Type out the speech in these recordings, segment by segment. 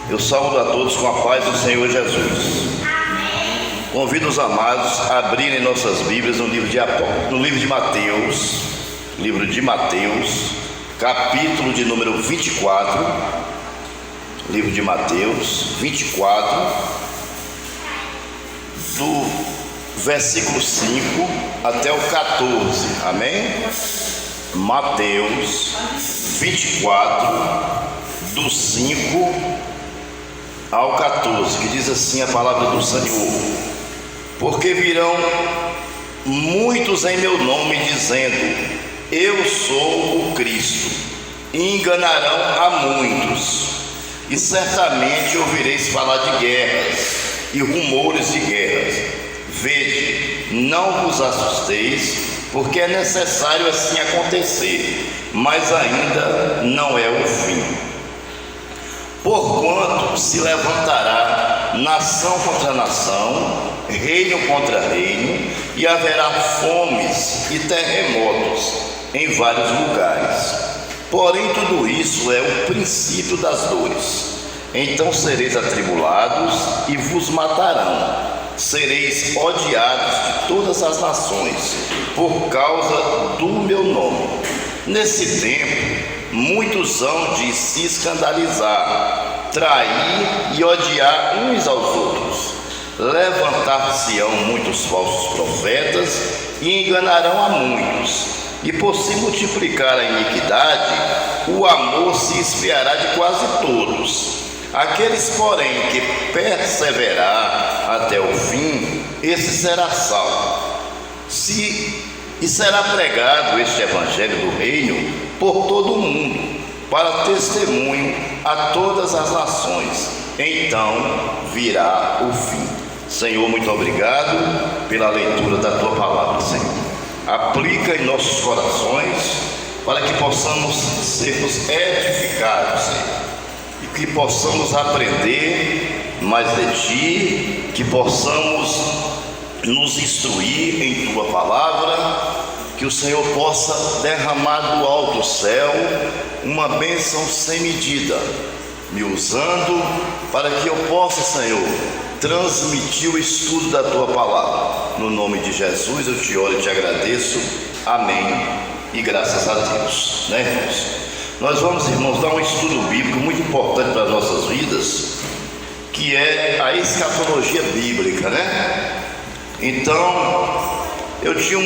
Eu saúdo a todos com a paz do Senhor Jesus. Convido os amados a abrirem nossas Bíblias no livro de Mateus, capítulo de número 24, livro de Mateus 24, do versículo 5 até o 14, amém? Mateus 24, do 5 ao 14, que diz assim a palavra do Senhor: porque virão muitos em meu nome dizendo, eu sou o Cristo, e enganarão a muitos, e certamente ouvireis falar de guerras e rumores de guerras. Vede, não vos assusteis, porque é necessário assim acontecer, mas ainda não é o fim. Porquanto se levantará nação contra nação, reino contra reino, e haverá fomes e terremotos em vários lugares. Porém tudo isso é o princípio das dores. Então sereis atribulados e vos matarão. Sereis odiados de todas as nações por causa do meu nome. Nesse tempo muitos hão de se escandalizar, trair e odiar uns aos outros. Levantar-se-ão muitos falsos profetas e enganarão a muitos. E por se multiplicar a iniquidade, o amor se esfriará de quase todos. Aqueles, porém, que perseverar até o fim, esse será salvo. E será pregado este evangelho do reino por todo o mundo, para testemunho a todas as nações. Então virá o fim. Senhor, muito obrigado pela leitura da tua palavra, Senhor. Aplica em nossos corações para que possamos sermos edificados, Senhor, e que possamos aprender mais de ti, que possamos nos instruir em tua palavra, que o Senhor possa derramar do alto céu uma bênção sem medida, me usando para que eu possa, Senhor, transmitir o estudo da tua palavra. No nome de Jesus eu te oro e te agradeço, amém, e graças a Deus, né, irmãos? Nós vamos, irmãos, dar um estudo bíblico muito importante para as nossas vidas, que é a escatologia bíblica, né? Então, eu tenho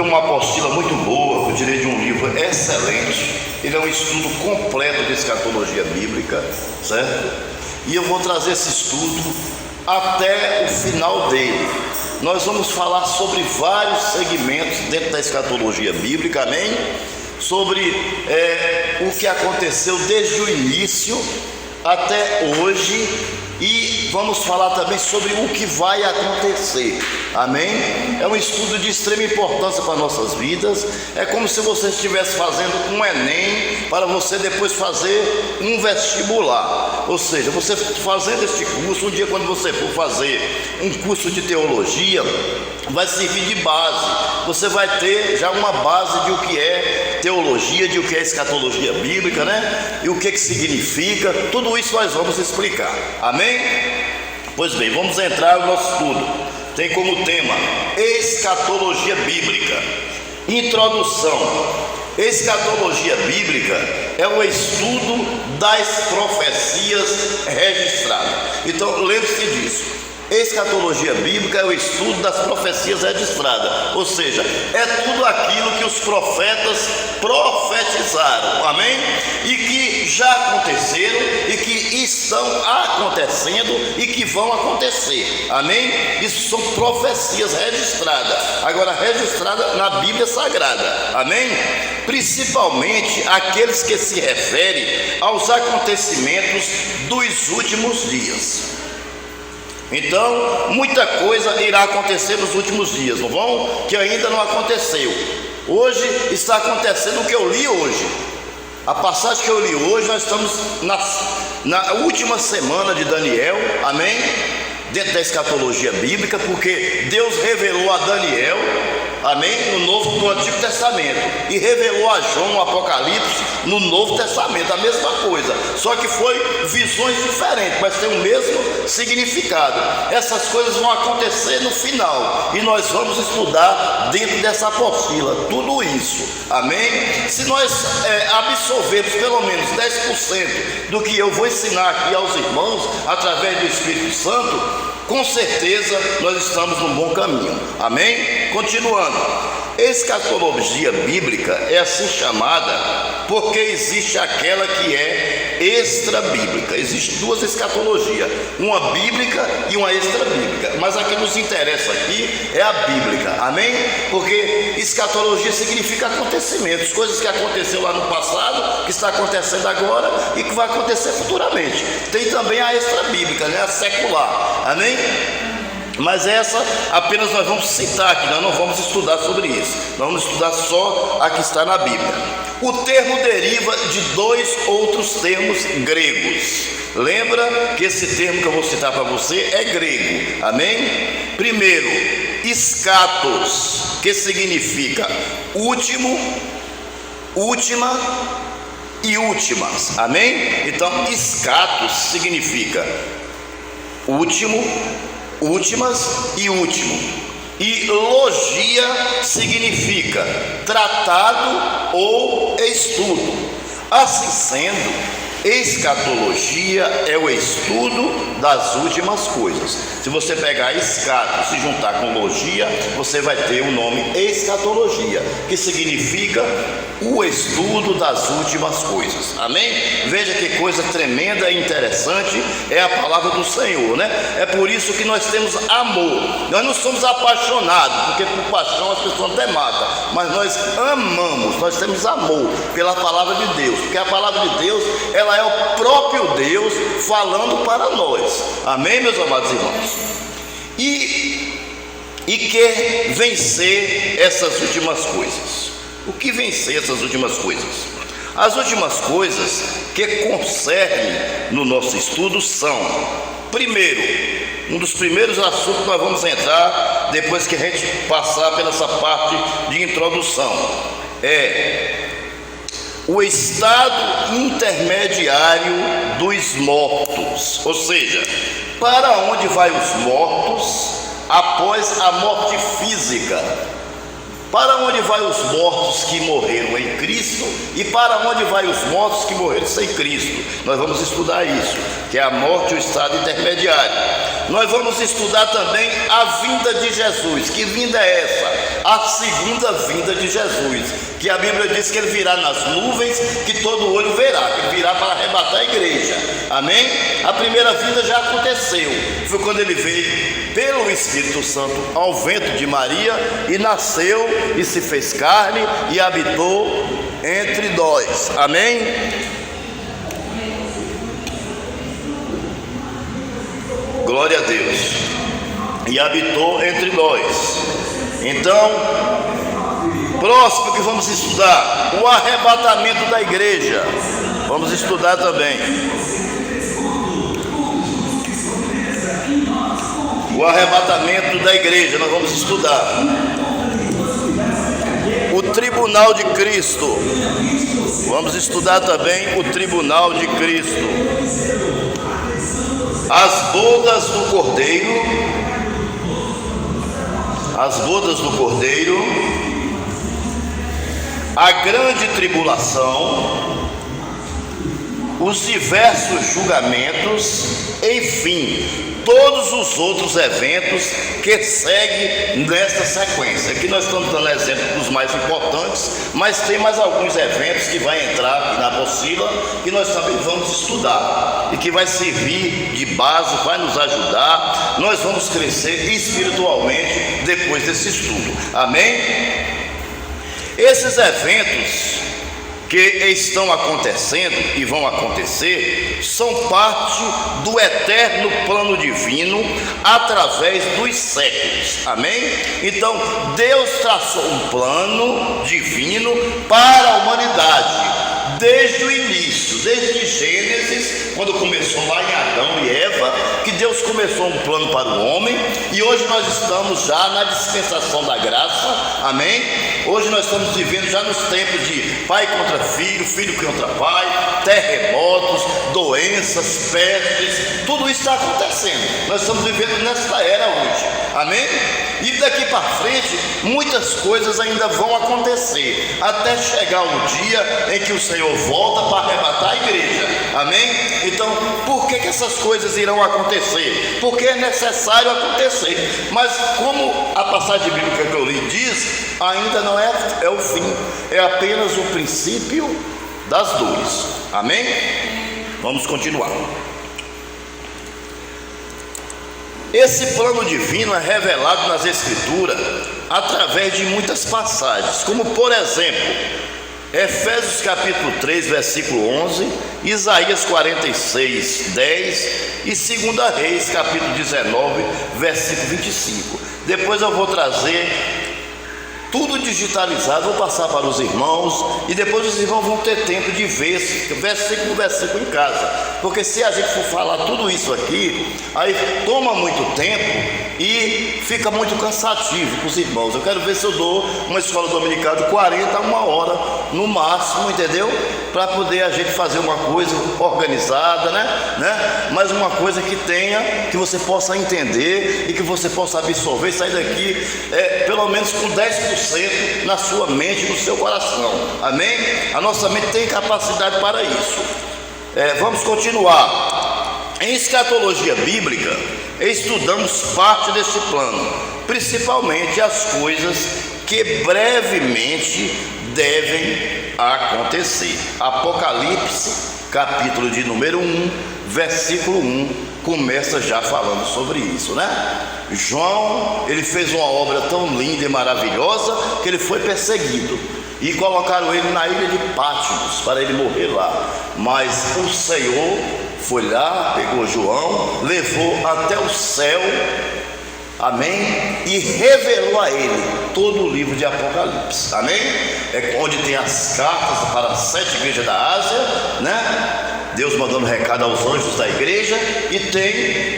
uma apostila muito boa, eu tirei de um livro excelente. Ele é um estudo completo de escatologia bíblica, certo? E eu vou trazer esse estudo até o final dele. Nós vamos falar sobre vários segmentos dentro da escatologia bíblica, amém? Sobre o que aconteceu desde o início até hoje, e vamos falar também sobre o que vai acontecer, amém? É um estudo de extrema importância para nossas vidas. É como se você estivesse fazendo um Enem para você depois fazer um vestibular. Ou seja, você fazendo este curso, um dia quando você for fazer um curso de teologia, vai servir de base. Você vai ter já uma base de o que é teologia, de o que é escatologia bíblica, né? E o que significa. Tudo isso nós vamos explicar, amém? Pois bem, vamos entrar no nosso estudo. Tem como tema escatologia bíblica. Introdução. Escatologia bíblica é o estudo das profecias registradas. Então lembre-se disso. Escatologia bíblica é o estudo das profecias registradas, ou seja, é tudo aquilo que os profetas profetizaram, amém? E que já aconteceram, e que estão acontecendo, e que vão acontecer, amém? Isso são profecias registradas, agora registradas na Bíblia Sagrada, amém? Principalmente aqueles que se referem aos acontecimentos dos últimos dias. Então, muita coisa irá acontecer nos últimos dias, não vão? Que ainda não aconteceu. Hoje está acontecendo o que eu li hoje. A passagem que eu li hoje, nós estamos na última semana de Daniel, amém? Dentro da escatologia bíblica, porque Deus revelou a Daniel amém? No Antigo Testamento, e revelou a João no Apocalipse no Novo Testamento, a mesma coisa, só que foi visões diferentes, mas tem o mesmo significado. Essas coisas vão acontecer no final, e nós vamos estudar dentro dessa apostila tudo isso, amém? Se nós absorvermos pelo menos 10% do que eu vou ensinar aqui aos irmãos, através do Espírito Santo, com certeza nós estamos num bom caminho, amém? Continuando, escatologia bíblica é assim chamada porque existe aquela que é extra-bíblica. Existem duas escatologias, uma bíblica e uma extra-bíblica, mas a que nos interessa aqui é a bíblica, amém? Porque escatologia significa acontecimentos, coisas que aconteceu lá no passado, que está acontecendo agora e que vai acontecer futuramente. Tem também a extra-bíblica, né? A secular, amém? Mas essa apenas nós vamos citar aqui, nós não vamos estudar sobre isso, nós vamos estudar só a que está na Bíblia. O termo deriva de dois outros termos gregos. Lembra que esse termo que eu vou citar para você é grego, amém? Primeiro, escatos, que significa último, última e últimas, amém? Então, escatos significa último, últimas e último. E logia significa tratado ou estudo. Assim sendo, escatologia é o estudo das últimas coisas. Se você pegar escato e juntar com logia, você vai ter o nome escatologia, que significa o estudo das últimas coisas, amém? Veja que coisa tremenda e interessante é a palavra do Senhor, né? É por isso que nós temos amor. Nós não somos apaixonados, porque por paixão as pessoas até matam, mas nós amamos, nós temos amor pela palavra de Deus, porque a palavra de Deus, ela é o próprio Deus falando para nós, amém, meus amados irmãos? E quer vencer essas últimas coisas. O que vencer essas últimas coisas? As últimas coisas que concernem no nosso estudo são, primeiro, um dos primeiros assuntos que nós vamos entrar depois que a gente passar pela essa parte de introdução, é o estado intermediário dos mortos, ou seja, para onde vai os mortos após a morte física? Para onde vai os mortos que morreram em Cristo e para onde vai os mortos que morreram sem Cristo? Nós vamos estudar isso, que é a morte e o estado intermediário. Nós vamos estudar também a vinda de Jesus. Que vinda é essa? A segunda vinda de Jesus, que a Bíblia diz que ele virá nas nuvens, que todo olho verá, que ele virá para arrebatar a igreja, amém? A primeira vinda já aconteceu, foi quando ele veio pelo Espírito Santo ao ventre de Maria e nasceu e se fez carne e habitou entre nós, amém? Glória a Deus. E habitou entre nós. Então, próximo que vamos estudar, o arrebatamento da igreja. Vamos estudar também. O arrebatamento da igreja, nós vamos estudar. O tribunal de Cristo. Vamos estudar também o tribunal de Cristo. As bodas do Cordeiro. As bodas do Cordeiro. A grande tribulação. Os diversos julgamentos. Enfim, todos os outros eventos que seguem nesta sequência. Aqui nós estamos dando exemplo dos mais importantes, mas tem mais alguns eventos que vai entrar aqui na apostila que nós também vamos estudar e que vai servir de base, vai nos ajudar. Nós vamos crescer espiritualmente depois desse estudo, amém? Esses eventos que estão acontecendo e vão acontecer são parte do eterno plano divino através dos séculos, amém? Então Deus traçou um plano divino para a humanidade desde o início, desde Gênesis, quando começou lá em Adão e Eva, que Deus começou um plano para o homem, e hoje nós estamos já na dispensação da graça, amém? Hoje nós estamos vivendo já nos tempos de pai contra filho, filho contra pai, terremotos, doenças, pestes, tudo isso está acontecendo. Nós estamos vivendo nesta era hoje, amém? E daqui para frente muitas coisas ainda vão acontecer, até chegar o dia em que o Senhor volta para arrebatar a igreja, amém? Então, por que essas coisas irão acontecer? Porque é necessário acontecer, mas como a passagem bíblica que eu li diz, ainda não é o fim, é apenas o princípio das dores, amém? Vamos continuar. Esse plano divino é revelado nas Escrituras através de muitas passagens, como por exemplo, Efésios capítulo 3, versículo 11, Isaías 46, 10 e 2 Reis capítulo 19, versículo 25. Depois eu vou trazer tudo digitalizado, vou passar para os irmãos, e depois os irmãos vão ter tempo de ver versículo por versículo em casa, porque se a gente for falar tudo isso aqui, aí toma muito tempo e fica muito cansativo para os irmãos. Eu quero ver se eu dou uma escola dominical de 40 a 1 hora no máximo, entendeu? Para poder a gente fazer uma coisa organizada, né? Mas uma coisa que tenha, que você possa entender e que você possa absorver e sair daqui pelo menos com 10% na sua mente e no seu coração, amém? A nossa mente tem capacidade para isso. Vamos continuar. Em escatologia bíblica, estudamos parte desse plano, principalmente as coisas que brevemente devem acontecer. Apocalipse, capítulo de número 1, versículo 1, começa já falando sobre isso, né? João, ele fez uma obra tão linda e maravilhosa que ele foi perseguido e colocaram ele na ilha de Patmos para ele morrer lá, mas o Senhor foi lá, pegou João, levou até o céu, amém? E revelou a ele todo o livro de Apocalipse, amém? É onde tem as cartas para as 7 igrejas da Ásia, né? Deus mandando recado aos anjos da igreja, e tem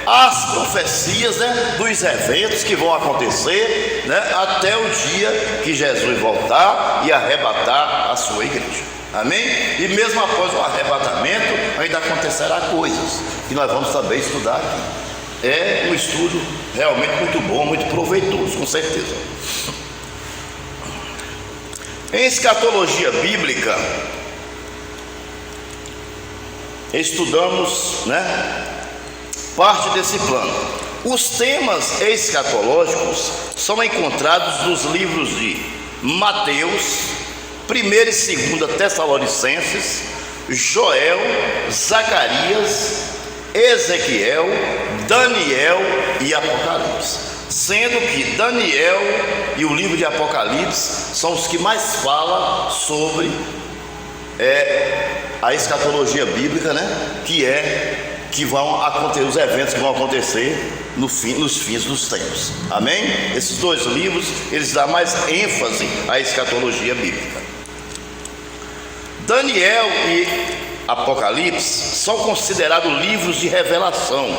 as profecias, né, dos eventos que vão acontecer, né, até o dia que Jesus voltar e arrebatar a sua igreja, amém? E mesmo após o arrebatamento ainda acontecerá coisas que nós vamos também estudar aqui. É um estudo realmente muito bom, muito proveitoso, com certeza. Em escatologia bíblica, estudamos, né, parte desse plano. Os temas escatológicos são encontrados nos livros de Mateus, 1 e 2 Tessalonicenses, Joel, Zacarias, Ezequiel, Daniel e Apocalipse, sendo que Daniel e o livro de Apocalipse são os que mais falam sobre a escatologia bíblica, né? Que vão acontecer, os eventos que vão acontecer nos fins dos tempos, amém? Esses dois livros, eles dão mais ênfase à escatologia bíblica. Daniel e Apocalipse são considerados livros de revelação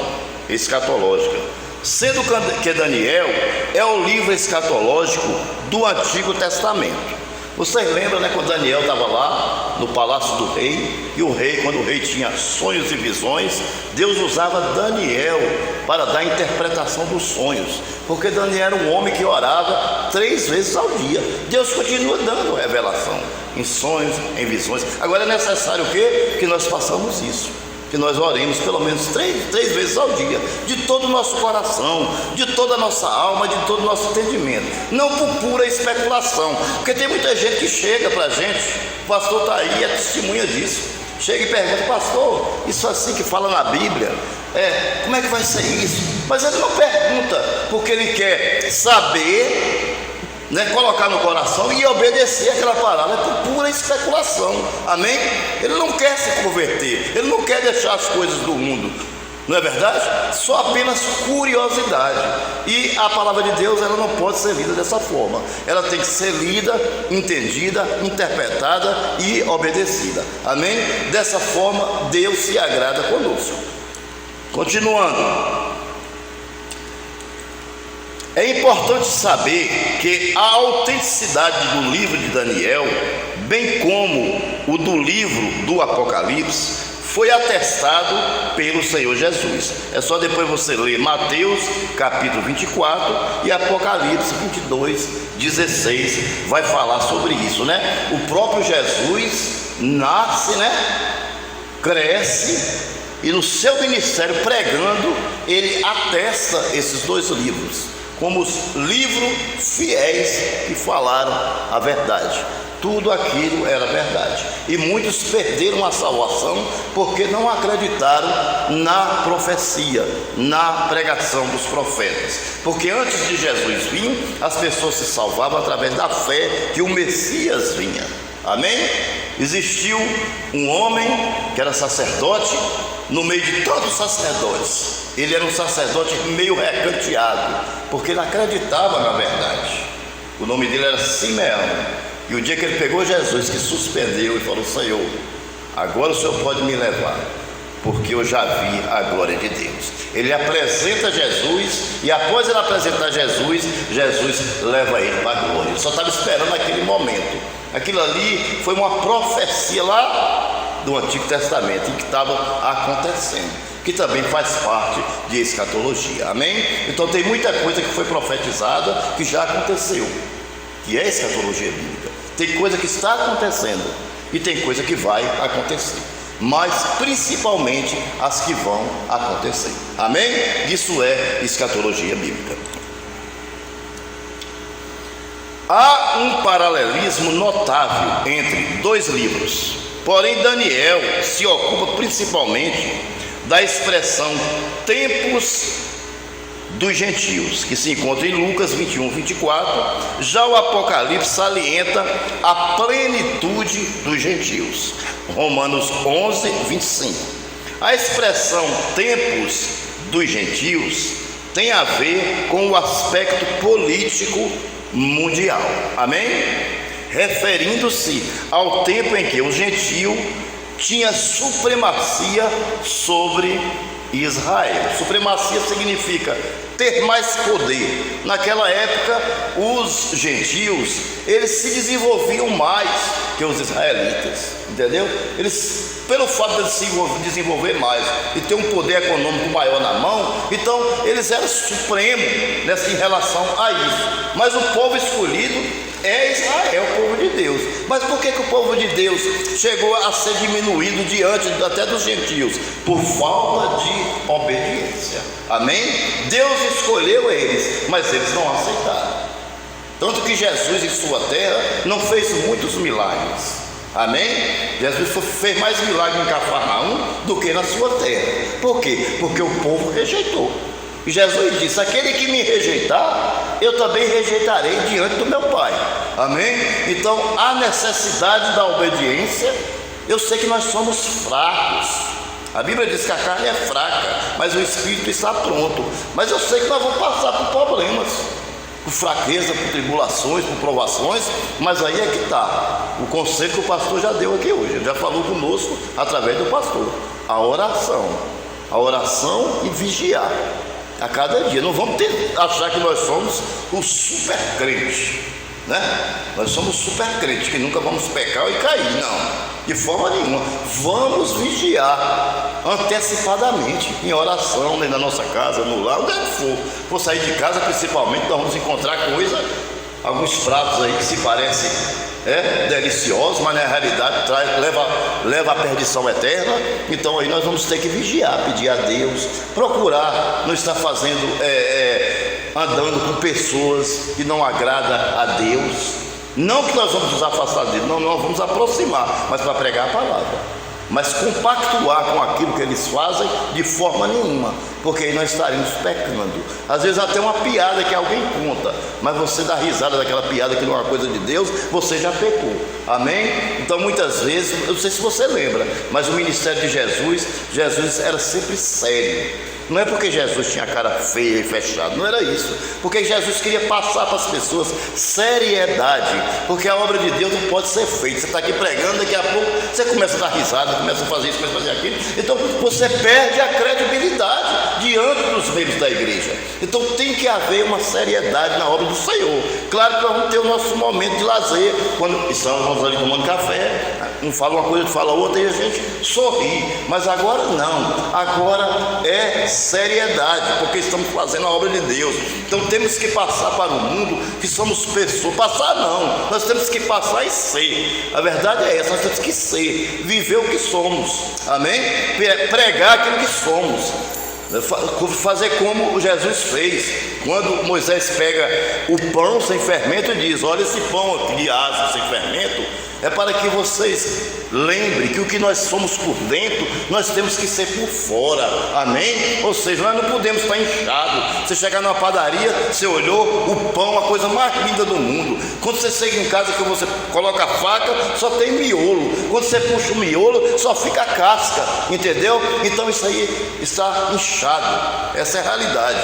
escatológica, sendo que Daniel é o livro escatológico do Antigo Testamento. Vocês lembram, né, quando Daniel estava lá no palácio do rei, e o rei, quando o rei tinha sonhos e visões, Deus usava Daniel para dar interpretação dos sonhos, porque Daniel era um homem que orava 3 vezes ao dia. Deus continua dando revelação em sonhos, em visões. Agora é necessário o quê? Que nós façamos isso, que nós oremos pelo menos 3 vezes ao dia, de todo o nosso coração, de toda a nossa alma, de todo o nosso entendimento, não por pura especulação, porque tem muita gente que chega para a gente, o pastor está aí, é testemunha disso, chega e pergunta: pastor, isso assim que fala na Bíblia, como é que vai ser isso? Mas ele não pergunta porque ele quer saber, né, colocar no coração e obedecer aquela palavra, é por pura especulação, amém? Ele não quer se converter, ele não quer deixar as coisas do mundo, não é verdade? Só apenas curiosidade. E a palavra de Deus, ela não pode ser lida dessa forma, ela tem que ser lida, entendida, interpretada e obedecida, amém? Dessa forma Deus se agrada conosco. Continuando, é importante saber que a autenticidade do livro de Daniel, bem como o do livro do Apocalipse, foi atestado pelo Senhor Jesus. É só depois você ler Mateus capítulo 24 e Apocalipse 22, 16, vai falar sobre isso, né? O próprio Jesus nasce, né? Cresce, e no seu ministério pregando, ele atesta esses dois livros como os livros fiéis que falaram a verdade. Tudo aquilo era verdade, e muitos perderam a salvação porque não acreditaram na profecia, na pregação dos profetas. Porque antes de Jesus vir, as pessoas se salvavam através da fé que o Messias vinha. Amém? Existiu um homem que era sacerdote no meio de todos os sacerdotes. Ele era um sacerdote meio recanteado, porque ele acreditava na verdade. O nome dele era Simeão. E o dia que ele pegou Jesus, que suspendeu e falou: Senhor, agora o Senhor pode me levar, porque eu já vi a glória de Deus. Ele apresenta Jesus, e após ele apresentar Jesus, Jesus leva ele para a glória. Ele só estava esperando aquele momento. Aquilo ali foi uma profecia lá do Antigo Testamento, em que estava acontecendo, que também faz parte de escatologia. Amém? Então tem muita coisa que foi profetizada que já aconteceu, que é escatologia bíblica. Tem coisa que está acontecendo e tem coisa que vai acontecer, mas principalmente as que vão acontecer. Amém? Isso é escatologia bíblica. Há um paralelismo notável entre dois livros, porém Daniel se ocupa principalmente da expressão tempos dos gentios, que se encontra em Lucas 21, 24. Já o Apocalipse salienta a plenitude dos gentios, Romanos 11, 25. A expressão tempos dos gentios tem a ver com o aspecto político mundial, amém? Referindo-se ao tempo em que o gentio tinha supremacia sobre Israel. Supremacia significa ter mais poder. Naquela época, os gentios, eles se desenvolviam mais que os israelitas, entendeu? Eles, pelo fato de se desenvolver mais e ter um poder econômico maior na mão, então eles eram supremos em relação a isso. Mas o povo escolhido é Israel, o povo de Deus. Mas por que o povo de Deus chegou a ser diminuído diante até dos gentios? Por falta de obediência. Amém? Deus escolheu eles, mas eles não aceitaram. Tanto que Jesus em sua terra não fez muitos milagres. Amém? Jesus fez mais milagres em Cafarnaum do que na sua terra. Por quê? Porque o povo rejeitou. E Jesus disse: aquele que me rejeitar, eu também rejeitarei diante do meu Pai. Amém? Então a necessidade da obediência. Eu sei que nós somos fracos. A Bíblia diz que a carne é fraca, mas o Espírito está pronto. Mas eu sei que nós vamos passar por problemas, por fraqueza, por tribulações, por provações. Mas aí é que está o conselho que o pastor já deu aqui hoje. Ele já falou conosco através do pastor. A oração e vigiar a cada dia. Não vamos achar que nós somos o super crente, né? Nós somos super crentes, que nunca vamos pecar e cair, não, de forma nenhuma. Vamos vigiar antecipadamente, em oração, na nossa casa, no lar, onde for sair de casa, principalmente, nós vamos encontrar alguns pratos aí que se parecem deliciosos, mas na realidade leva à perdição eterna. Então aí nós vamos ter que vigiar, pedir a Deus, procurar não estar andando com pessoas que não agradam a Deus. Não que nós vamos nos afastar dele, não, nós vamos aproximar, mas para pregar a palavra. Mas compactuar com aquilo que eles fazem de forma nenhuma, porque aí nós estaremos pecando. Às vezes até uma piada que alguém conta, mas você dá risada daquela piada que não é uma coisa de Deus, você já pecou. Amém? Então muitas vezes, eu não sei se você lembra, mas o ministério de Jesus era sempre sério. Não é porque Jesus tinha a cara feia e fechada, não era isso. Porque Jesus queria passar para as pessoas seriedade, porque a obra de Deus não pode ser feita. Você está aqui pregando, daqui a pouco você começa a dar risada começa a fazer isso, começa a fazer aquilo. Então você perde a credibilidade diante dos membros da igreja. Então tem que haver uma seriedade na obra do Senhor. Claro que nós vamos ter o nosso momento de lazer, quando estamos ali tomando café, um fala uma coisa, outro fala outra, e a gente sorri. Mas agora não, agora é seriedade, porque estamos fazendo a obra de Deus. Então temos que passar para o mundo que somos pessoas. Passar não, nós temos que passar e ser. A verdade é essa, nós temos que ser, viver o que somos, amém? Pregar aquilo que somos, fazer como Jesus fez. Quando Moisés pega o pão sem fermento e diz: olha esse pão aqui de asa sem fermento, é para que vocês lembrem que o que nós somos por dentro, nós temos que ser por fora, amém? Ou seja, nós não podemos estar inchados. Você chegar numa padaria, você olhou o pão, a coisa mais linda do mundo. Quando você chega em casa, que você coloca a faca, só tem miolo. Quando você puxa o miolo, só fica a casca, entendeu? Então isso aí está inchado. Essa é a realidade.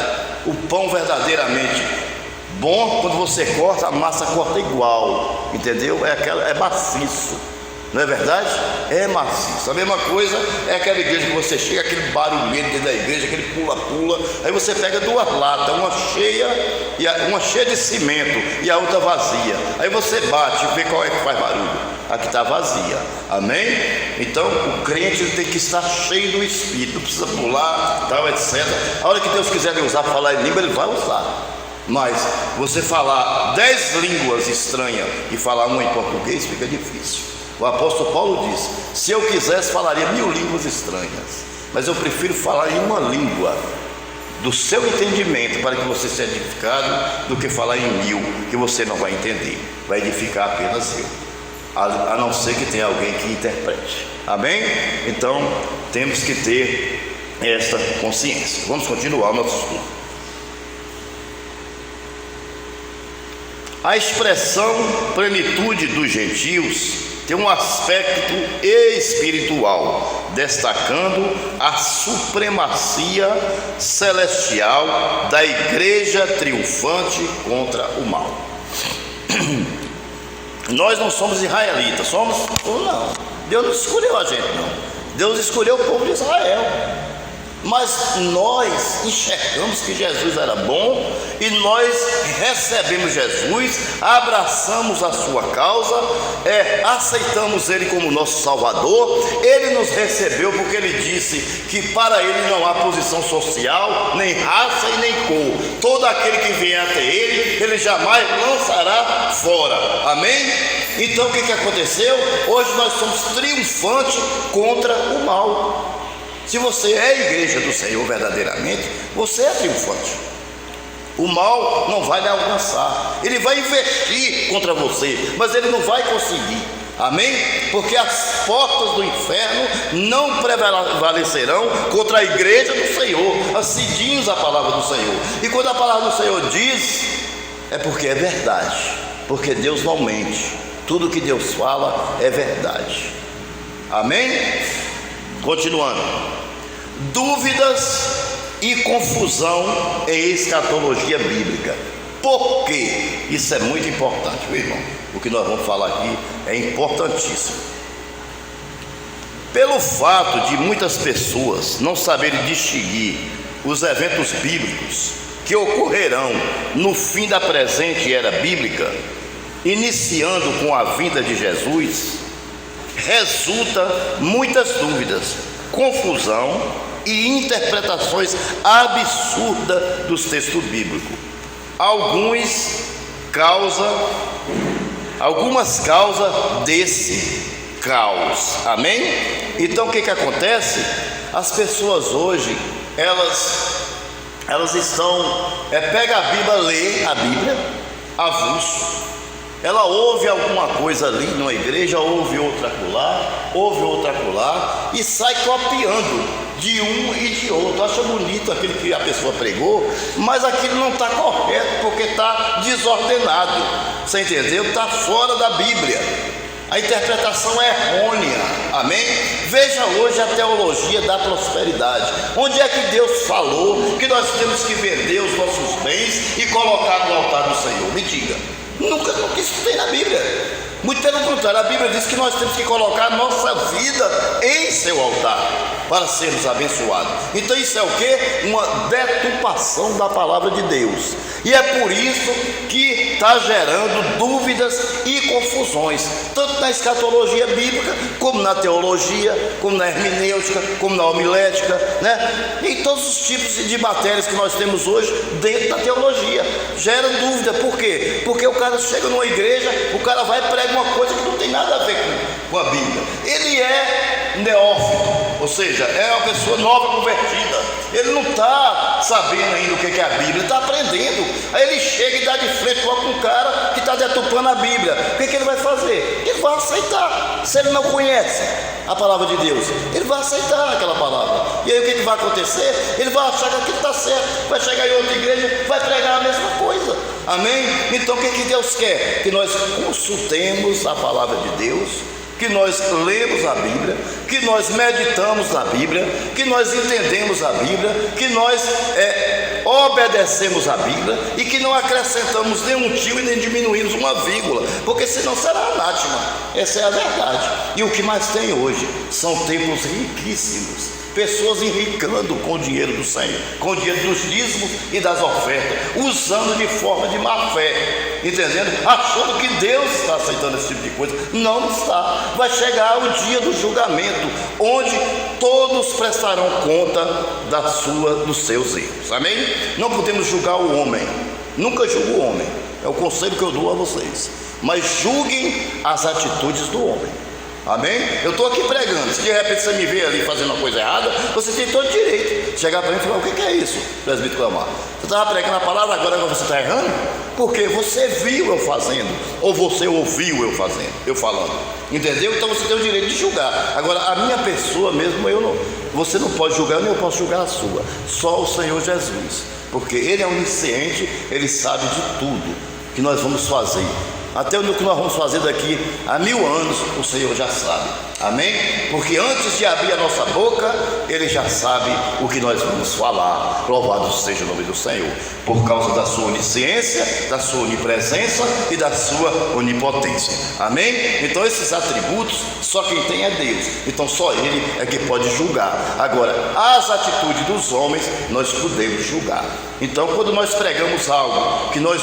O pão verdadeiramente bom, quando você corta, a massa corta igual, entendeu? É maciço, não é verdade? É maciço. A mesma coisa é aquela igreja que você chega, aquele barulho dentro da igreja, aquele pula-pula, aí você pega duas latas, uma cheia de cimento e a outra vazia, aí você bate e vê qual é que faz barulho. Aqui está vazia, amém? Então o crente tem que estar cheio do Espírito, não precisa pular, tal, etc. A hora que Deus quiser usar para falar em língua, Ele vai usar. Mas você falar 10 línguas estranhas e falar uma em português fica difícil. O apóstolo Paulo diz: se eu quisesse falaria 1000 línguas estranhas, mas eu prefiro falar em uma língua do seu entendimento, para que você seja edificado, do que falar em 1000 que você não vai entender. Vai edificar apenas eu, a não ser que tenha alguém que interprete, amém? Então temos que ter esta consciência. Vamos continuar o nosso estudo. A expressão plenitude dos gentios tem um aspecto espiritual, destacando a supremacia celestial da igreja triunfante contra o mal. Nós não somos israelitas, somos? Não, Deus não escolheu a gente, não. Deus escolheu o povo de Israel. Mas nós enxergamos que Jesus era bom e nós recebemos Jesus, abraçamos a sua causa, aceitamos Ele como nosso Salvador. Ele nos recebeu porque Ele disse que para Ele não há posição social, nem raça e nem cor. Todo aquele que vier até Ele, Ele jamais lançará fora, amém? Então o que aconteceu? Hoje nós somos triunfantes contra o mal. Se você é a igreja do Senhor verdadeiramente, você é triunfante. O mal não vai lhe alcançar. Ele vai investir contra você, mas ele não vai conseguir. Amém? Porque as portas do inferno não prevalecerão contra a igreja do Senhor. Assim diz a palavra do Senhor. E quando a palavra do Senhor diz, é porque é verdade. Porque Deus não mente. Tudo que Deus fala é verdade. Amém? Continuando. Dúvidas e confusão em escatologia bíblica. Por quê? Isso é muito importante, meu irmão. O que nós vamos falar aqui é importantíssimo. Pelo fato de muitas pessoas não saberem distinguir os eventos bíblicos que ocorrerão no fim da presente era bíblica, iniciando com a vinda de Jesus, resulta muitas dúvidas, confusão e interpretações absurdas dos textos bíblicos. Algumas causas desse caos, amém? Então o que acontece? As pessoas hoje, elas estão, pega a Bíblia, lê a Bíblia, avulso. Ela ouve alguma coisa ali numa igreja, ouve outra acolá, e sai copiando de um e de outro. Acha bonito aquilo que a pessoa pregou, mas aquilo não está correto, porque está desordenado. Você entendeu? Está fora da Bíblia. A interpretação é errônea, amém? Veja hoje a teologia da prosperidade. Onde é que Deus falou que nós temos que vender os nossos bens e colocar no altar do Senhor? Me diga. Nunca isso tem na Bíblia. Muito pelo contrário, a Bíblia diz que nós temos que colocar a nossa vida em seu altar para sermos abençoados. Então isso é o quê? Uma deturpação da palavra de Deus. E é por isso que está gerando dúvidas e confusões, tanto na escatologia bíblica, como na teologia, como na hermenêutica, como na homilética, né? Em todos os tipos de matérias que nós temos hoje dentro da teologia. Gera dúvida, por quê? Porque o cara chega numa igreja, o cara vai e prega uma coisa que não tem nada a ver com a Bíblia. Ele é neófito, ou seja, é uma pessoa nova convertida. Ele não está sabendo ainda o que é a Bíblia, ele está aprendendo. Aí ele chega e dá de frente logo com um cara que está deturpando a Bíblia. O que ele vai fazer? Ele vai aceitar. Se ele não conhece a palavra de Deus, ele vai aceitar aquela palavra. E aí o que vai acontecer? Ele vai achar que aquilo está certo, vai chegar em outra igreja, vai pregar a mesma coisa. Amém? Então o que Deus quer? Que nós consultemos a palavra de Deus, que nós lemos a Bíblia, que nós meditamos na Bíblia, que nós entendemos a Bíblia, que nós obedecemos a Bíblia e que não acrescentamos nenhum tio e nem diminuímos uma vírgula, porque senão será anátema. Essa é a verdade. E o que mais tem hoje são templos riquíssimos, pessoas enricando com o dinheiro do Senhor, com o dinheiro dos dízimos e das ofertas, usando de forma de má fé, entendendo? Achando que Deus está aceitando esse tipo de coisa. Não está. Vai chegar o dia do julgamento, onde todos prestarão conta dos seus erros. Amém? Não podemos julgar o homem. Nunca julgo o homem. É o conselho que eu dou a vocês. Mas julguem as atitudes do homem. Amém? Eu estou aqui pregando. Se de repente você me vê ali fazendo uma coisa errada, você tem todo direito de chegar para mim e falar: o que é isso, presbítero Cleomar? Você estava pregando a palavra, agora você está errando? Porque você viu eu fazendo, ou você ouviu eu falando. Entendeu? Então você tem o direito de julgar. Agora, a minha pessoa mesmo, você não pode julgar, nem eu posso julgar a sua. Só o Senhor Jesus. Porque Ele é onisciente, Ele sabe de tudo que nós vamos fazer. Até o que nós vamos fazer daqui a 1000 anos, o Senhor já sabe. Amém? Porque antes de abrir a nossa boca, Ele já sabe o que nós vamos falar. Louvado seja o nome do Senhor, por causa da sua onisciência, da sua onipresença e da sua onipotência. Amém? Então esses atributos, só quem tem é Deus. Então só Ele é que pode julgar. Agora, as atitudes dos homens, nós podemos julgar. Então quando nós pregamos algo que nós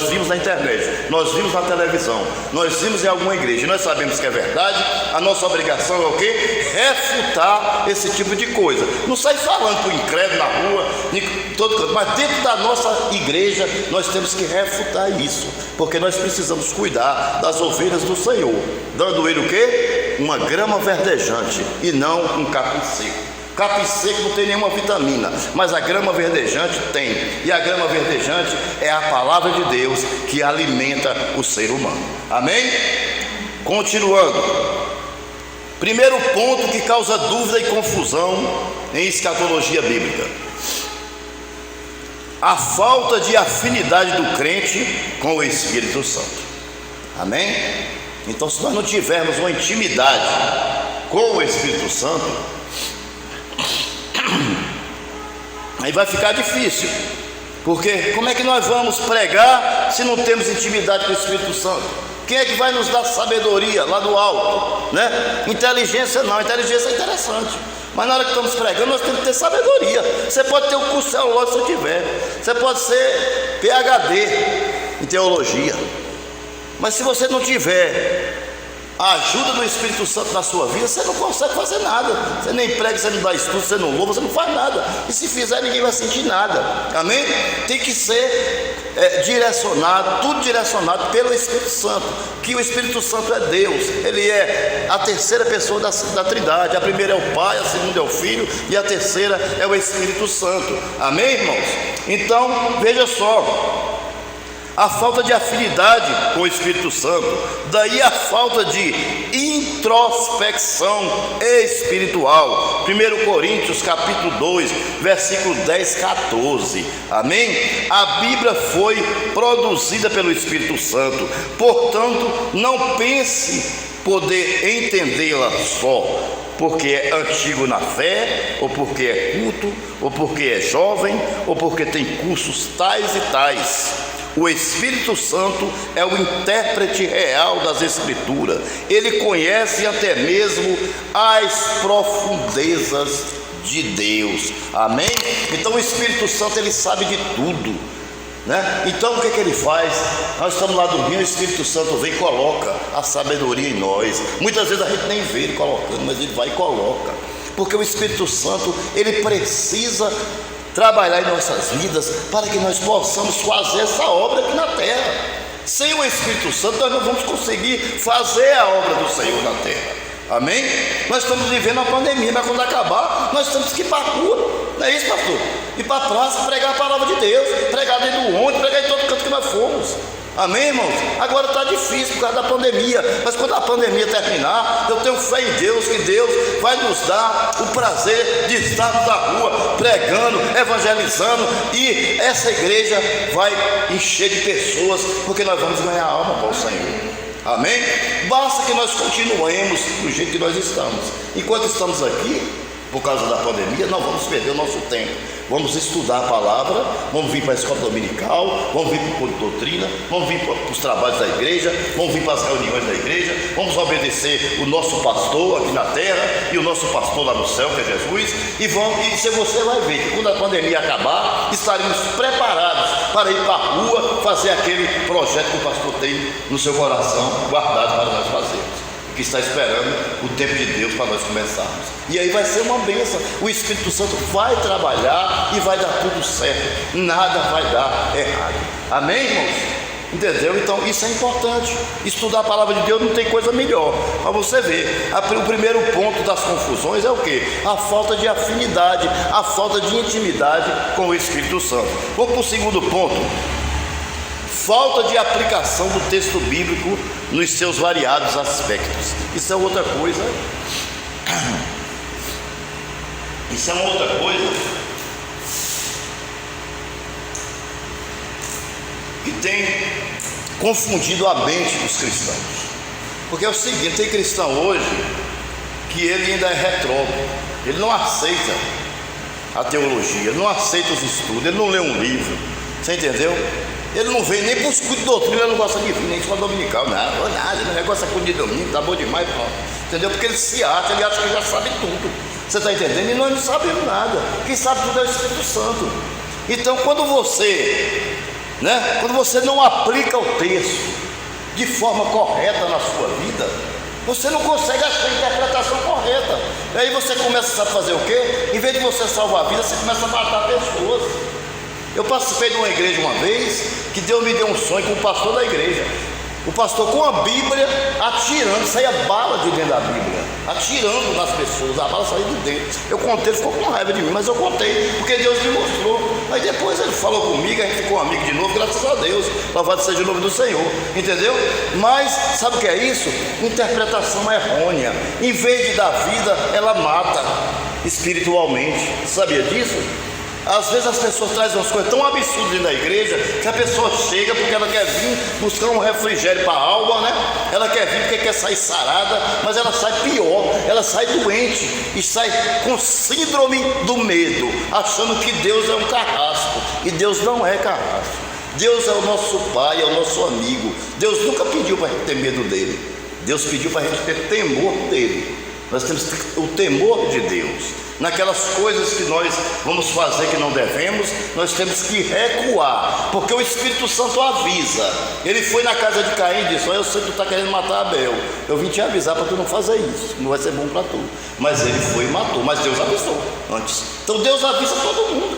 vimos na internet, nós vimos na televisão, nós vimos em alguma igreja, nós sabemos que é verdade, a nossa obrigação é o quê? Refutar esse tipo de coisa. Não sai falando para o incrédulo na rua, em todo canto, mas dentro da nossa igreja nós temos que refutar isso, porque nós precisamos cuidar das ovelhas do Senhor, dando ele o quê? Uma grama verdejante e não um capim seco. Capim seco não tem nenhuma vitamina, mas a grama verdejante tem. E a grama verdejante é a palavra de Deus que alimenta o ser humano. Amém? Continuando. Primeiro ponto que causa dúvida e confusão em escatologia bíblica: a falta de afinidade do crente com o Espírito Santo. Amém? Então, se nós não tivermos uma intimidade com o Espírito Santo, aí vai ficar difícil, porque como é que nós vamos pregar se não temos intimidade com o Espírito Santo? Quem é que vai nos dar sabedoria lá do alto, né? Inteligência não, inteligência é interessante, mas na hora que estamos pregando nós temos que ter sabedoria. Você pode ter um curso teológico se você tiver, você pode ser PhD em teologia, mas se você não tiver a ajuda do Espírito Santo na sua vida, você não consegue fazer nada. Você nem prega, você não dá estudo, você não louva, você não faz nada. E se fizer, ninguém vai sentir nada. Amém? Tem que ser direcionado, tudo direcionado pelo Espírito Santo. Que o Espírito Santo é Deus. Ele é a terceira pessoa da Trindade. A primeira é o Pai, a segunda é o Filho e a terceira é o Espírito Santo. Amém, irmãos? Então, veja só: a falta de afinidade com o Espírito Santo, daí a falta de introspecção espiritual. 1 Coríntios capítulo 2, versículo 10, 14. Amém? A Bíblia foi produzida pelo Espírito Santo, portanto não pense poder entendê-la só porque é antigo na fé, ou porque é culto, ou porque é jovem, ou porque tem cursos tais e tais. O Espírito Santo é o intérprete real das Escrituras. Ele conhece até mesmo as profundezas de Deus. Amém? Então o Espírito Santo, ele sabe de tudo, né? Então o que ele faz? Nós estamos lá dormindo, o Espírito Santo vem e coloca a sabedoria em nós. Muitas vezes a gente nem vê ele colocando, mas ele vai e coloca, porque o Espírito Santo, ele precisa trabalhar em nossas vidas para que nós possamos fazer essa obra aqui na terra. Sem o Espírito Santo nós não vamos conseguir fazer a obra do Senhor na terra. Amém? Nós estamos vivendo a pandemia, mas quando acabar nós temos que ir para a rua, não é isso, pastor? Ir para a praça, pregar a palavra de Deus, pregar dentro do ônibus, pregar em todo canto que nós fomos. Amém, irmãos? Agora está difícil por causa da pandemia, mas quando a pandemia terminar, eu tenho fé em Deus, que Deus vai nos dar o prazer de estarmos na rua, pregando, evangelizando, e essa igreja vai encher de pessoas, porque nós vamos ganhar alma para o Senhor. Amém? Basta que nós continuemos do jeito que nós estamos. Enquanto estamos aqui, por causa da pandemia, não vamos perder o nosso tempo. Vamos estudar a palavra, vamos vir para a escola dominical, vamos vir para o culto de doutrina, vamos vir para os trabalhos da igreja, vamos vir para as reuniões da igreja, vamos obedecer o nosso pastor aqui na terra e o nosso pastor lá no céu, que é Jesus, e você vai ver que quando a pandemia acabar, estaremos preparados para ir para a rua fazer aquele projeto que o pastor tem no seu coração guardado para nós fazermos, que está esperando o tempo de Deus para nós começarmos. E aí vai ser uma bênção. O Espírito Santo vai trabalhar e vai dar tudo certo, nada vai dar errado. Amém, irmãos? Entendeu? Então isso é importante. Estudar a palavra de Deus, não tem coisa melhor. Para você ver, o primeiro ponto das confusões é o quê? A falta de afinidade, a falta de intimidade com o Espírito Santo. Vamos para o segundo ponto: falta de aplicação do texto bíblico nos seus variados aspectos. Isso é outra coisa. Isso é uma outra coisa que tem confundido a mente dos cristãos. Porque é o seguinte: tem cristão hoje que ele ainda é retrógrado, ele não aceita a teologia, ele não aceita os estudos, ele não lê um livro, você entendeu? Ele não vem nem para os cultos de doutrina, ele não gosta de vir, nem escola dominical, nada, o negócio é culto de domingo, tá bom demais, pronto. Entendeu? Porque ele se acha, ele acha que já sabe tudo. Você está entendendo? E nós não sabemos nada. Quem sabe tudo é o Espírito Santo. Então, quando você não aplica o texto de forma correta na sua vida, você não consegue achar a interpretação correta. E aí você começa a fazer o quê? Em vez de você salvar a vida, você começa a matar pessoas. Eu participei de uma igreja uma vez, que Deus me deu um sonho com o pastor da igreja. O pastor com a Bíblia atirando, saía bala de dentro da Bíblia, atirando nas pessoas, a bala saía de dentro. Eu contei, ele ficou com raiva de mim, mas eu contei, porque Deus me mostrou. Aí depois ele falou comigo, a gente ficou amigo de novo, graças a Deus, louvado seja o nome do Senhor, entendeu? Mas sabe o que é isso? Interpretação errônea. Em vez de dar vida, ela mata espiritualmente. Você sabia disso? Às vezes as pessoas trazem umas coisas tão absurdas dentro da igreja, que a pessoa chega porque ela quer vir buscar um refrigério para a alma, né? Ela quer vir porque quer sair sarada, mas ela sai pior, ela sai doente e sai com síndrome do medo, achando que Deus é um carrasco, e Deus não é carrasco. Deus é o nosso Pai, é o nosso amigo. Deus nunca pediu para a gente ter medo dele, Deus pediu para a gente ter temor dele. Nós temos o temor de Deus. Naquelas coisas que nós vamos fazer que não devemos, nós temos que recuar, porque o Espírito Santo avisa. Ele foi na casa de Caim e disse: eu sei que tu está querendo matar Abel, eu vim te avisar para tu não fazer isso, não vai ser bom para tu. Mas ele foi e matou, mas Deus avisou antes. Então Deus avisa todo mundo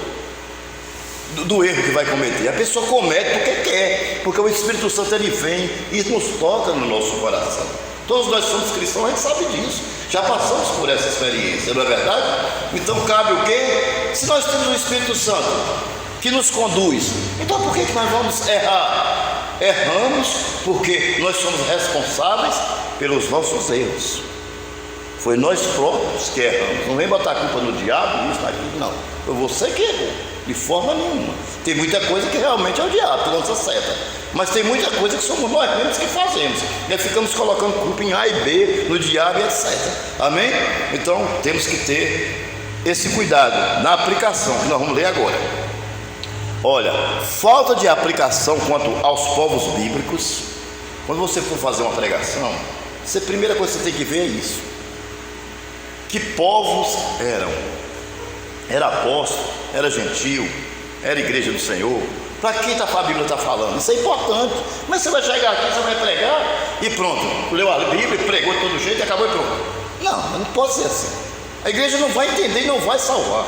do erro que vai cometer. A pessoa comete porque quer, porque o Espírito Santo ele vem e nos toca no nosso coração. Todos nós somos cristãos, a gente sabe disso, já passamos por essa experiência, não é verdade? Então cabe o quê? Se nós temos o Espírito Santo que nos conduz, então por que nós vamos errar? Erramos porque nós somos responsáveis pelos nossos erros. Foi nós próprios que erramos. Não vem botar a culpa no diabo, isso, naquilo, não. Foi você que errou, de forma nenhuma. Tem muita coisa que realmente é o diabo, que lança seta. Mas tem muita coisa que somos nós mesmos que fazemos. E aí ficamos colocando culpa em A e B, no diabo e etc. Amém? Então temos que ter esse cuidado na aplicação, que nós vamos ler agora. Olha, falta de aplicação quanto aos povos bíblicos. Quando você for fazer uma pregação, a primeira coisa que você tem que ver é isso: que povos eram? Era apóstolo, era gentil, era igreja do Senhor. Para quem a Bíblia está falando? Isso é importante. Mas você vai chegar aqui, você vai pregar e pronto, leu a Bíblia, pregou de todo jeito e acabou e pronto. Não pode ser assim. A igreja não vai entender e não vai salvar.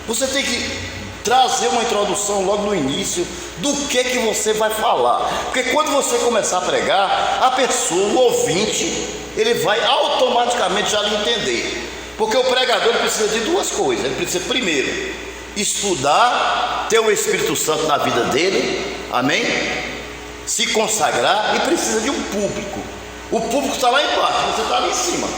Você tem que trazer uma introdução logo no início do que você vai falar, porque quando você começar a pregar, a pessoa, o ouvinte, ele vai automaticamente já lhe entender. Porque o pregador ele precisa de duas coisas. Ele precisa primeiro estudar, ter o Espírito Santo na vida dele, amém? Se consagrar, e precisa de um público. O público está lá embaixo, você está ali em cima.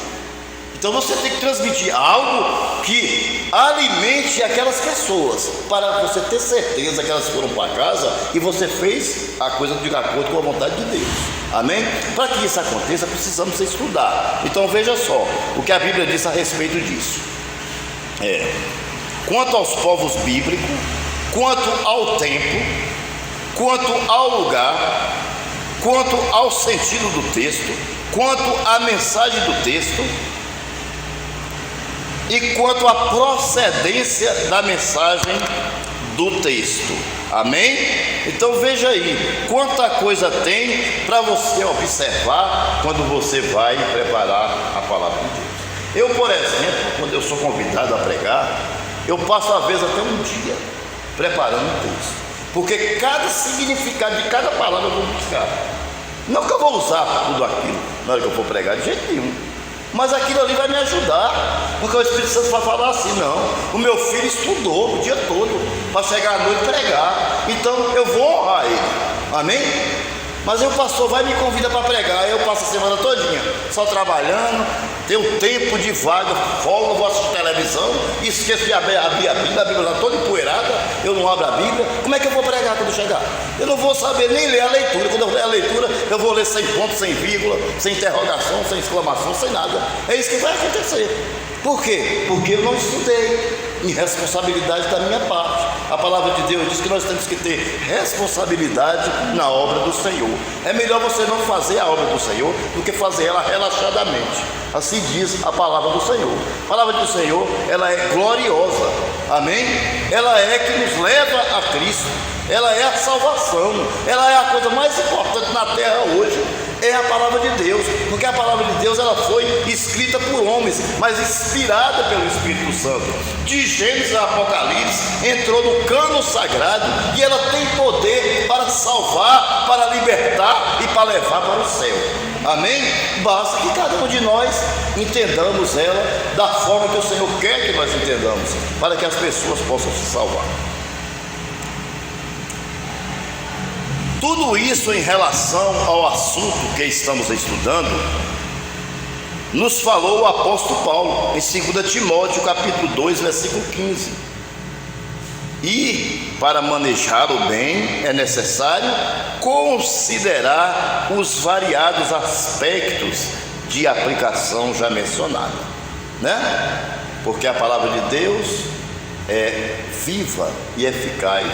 Então você tem que transmitir algo que alimente aquelas pessoas, para você ter certeza que elas foram para casa e você fez a coisa de acordo com a vontade de Deus, amém? Para que isso aconteça, precisamos estudar. Então veja só o que a Bíblia diz a respeito disso. Quanto aos povos bíblicos, quanto ao tempo, quanto ao lugar, quanto ao sentido do texto, quanto à mensagem do texto e quanto à procedência da mensagem do texto, amém? Então veja aí, quanta coisa tem para você observar quando você vai preparar a palavra de Deus. Eu, por exemplo, quando eu sou convidado a pregar, eu passo às vezes até um dia preparando o texto, porque cada significado de cada palavra eu vou buscar. Não que eu vou usar tudo aquilo na hora que eu for pregar, de jeito nenhum, mas aquilo ali vai me ajudar, porque o Espírito Santo vai falar assim: não, o meu filho estudou o dia todo para chegar à noite pregar, então eu vou honrar ele, amém? Mas aí o pastor vai e me convida para pregar, eu passo a semana todinha só trabalhando, tenho tempo de vaga, folga, vou assistir televisão, esqueço de abrir a Bíblia está toda empoeirada, eu não abro a Bíblia. Como é que eu vou pregar quando chegar? Eu não vou saber nem ler a leitura. Quando eu ler a leitura, eu vou ler sem ponto, sem vírgula, sem interrogação, sem exclamação, sem nada. É isso que vai acontecer. Por quê? Porque eu não estudei. Irresponsabilidade da minha parte. A palavra de Deus diz que nós temos que ter responsabilidade na obra do Senhor. É melhor você não fazer a obra do Senhor do que fazer ela relaxadamente. Assim diz a palavra do Senhor. A palavra do Senhor, ela é gloriosa, amém? Ela é que nos leva a Cristo. Ela é a salvação. Ela é a coisa mais importante na terra hoje. É a palavra de Deus, porque a palavra de Deus ela foi escrita por homens, mas inspirada pelo Espírito Santo. De Gênesis a Apocalipse entrou no cano sagrado e ela tem poder para salvar, para libertar e para levar para o céu, amém? Basta que cada um de nós entendamos ela da forma que o Senhor quer que nós entendamos, para que as pessoas possam se salvar. Tudo isso em relação ao assunto que estamos estudando, nos falou o apóstolo Paulo em 2 Timóteo capítulo 2, versículo 15. E para manejar o bem é necessário considerar os variados aspectos de aplicação já mencionada, né? Porque a palavra de Deus é viva e eficaz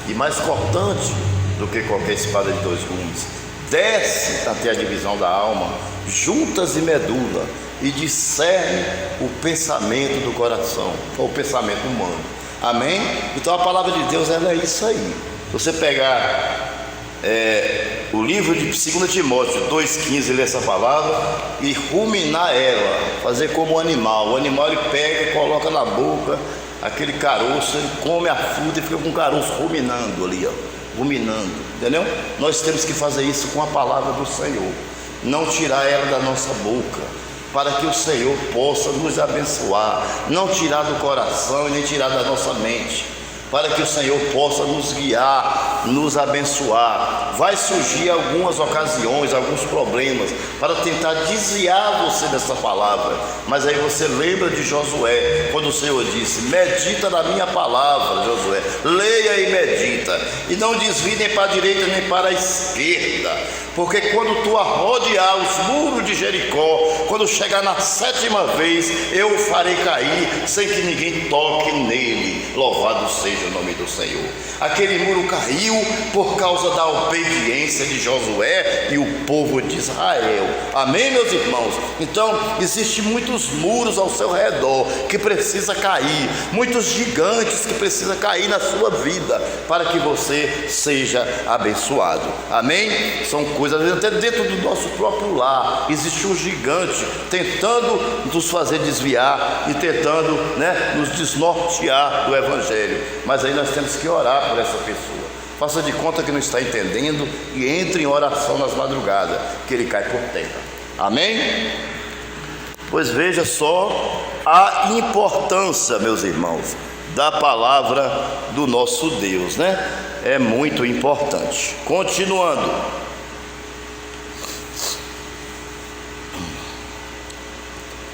e mais cortante do que qualquer espada de dois gumes, desce até a divisão da alma, juntas e medula, e discerne o pensamento do coração, ou o pensamento humano, amém? Então a palavra de Deus ela é isso aí. Você pegar o livro de 2 Timóteo 2,15, ler essa palavra e ruminar ela, fazer como um animal. O animal ele pega e coloca na boca aquele caroço, ele come a fruta e fica com o caroço ruminando ali, ó. Ruminando, entendeu? Nós temos que fazer isso com a palavra do Senhor, não tirar ela da nossa boca, para que o Senhor possa nos abençoar, não tirar do coração e nem tirar da nossa mente, para que o Senhor possa nos guiar, nos abençoar. Vai surgir algumas ocasiões, alguns problemas, para tentar desviar você dessa palavra, mas aí você lembra de Josué, quando o Senhor disse: medita na minha palavra, Josué, leia e medita, e não desvie nem para a direita nem para a esquerda, porque quando tu rodear os muros de Jericó, quando chegar na 7ª vez, eu o farei cair, sem que ninguém toque nele. Louvado seja o nome do Senhor. Aquele muro caiu por causa da obediência de Josué e o povo de Israel. Amém, meus irmãos? Então, existem muitos muros ao seu redor que precisa cair, muitos gigantes que precisa cair na sua vida para que você seja abençoado. Amém? São coisas, até dentro do nosso próprio lar existe um gigante tentando nos fazer desviar e tentando, nos desnortear do evangelho. Mas aí nós temos que orar por essa pessoa. Faça de conta que não está entendendo e entre em oração nas madrugadas, que ele cai por terra. Amém? Pois veja só a importância, meus irmãos, da palavra do nosso Deus, É muito importante. Continuando.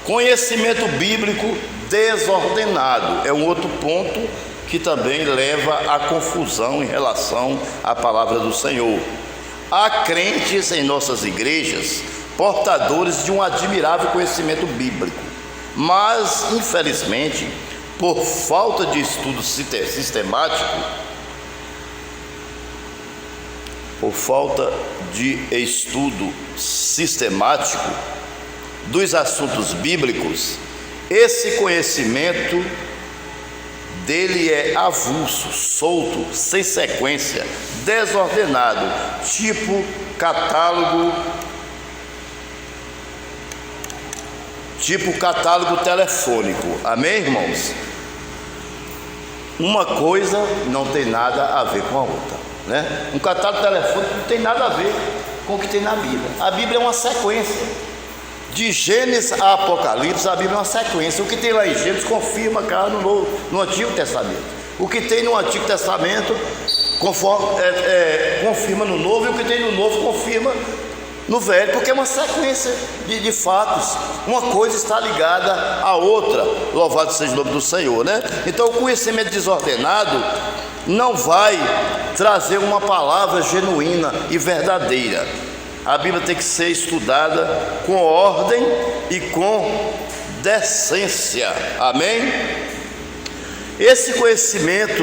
Conhecimento bíblico desordenado é um outro ponto que também leva à confusão em relação à palavra do Senhor. Há crentes em nossas igrejas portadores de um admirável conhecimento bíblico, mas infelizmente, por falta de estudo sistemático, dos assuntos bíblicos, esse conhecimento dele é avulso, solto, sem sequência, desordenado, tipo catálogo telefônico. Amém, irmãos? Uma coisa não tem nada a ver com a outra, Um catálogo telefônico não tem nada a ver com o que tem na Bíblia. A Bíblia é uma sequência. De Gênesis a Apocalipse, a Bíblia é uma sequência. O que tem lá em Gênesis confirma cá no Antigo Testamento. O que tem no Antigo Testamento confirma no Novo, e o que tem no Novo confirma no Velho, porque é uma sequência de fatos. Uma coisa está ligada à outra. Louvado seja o nome do Senhor, Então, o conhecimento desordenado não vai trazer uma palavra genuína e verdadeira. A Bíblia tem que ser estudada com ordem e com decência. Amém? Esse conhecimento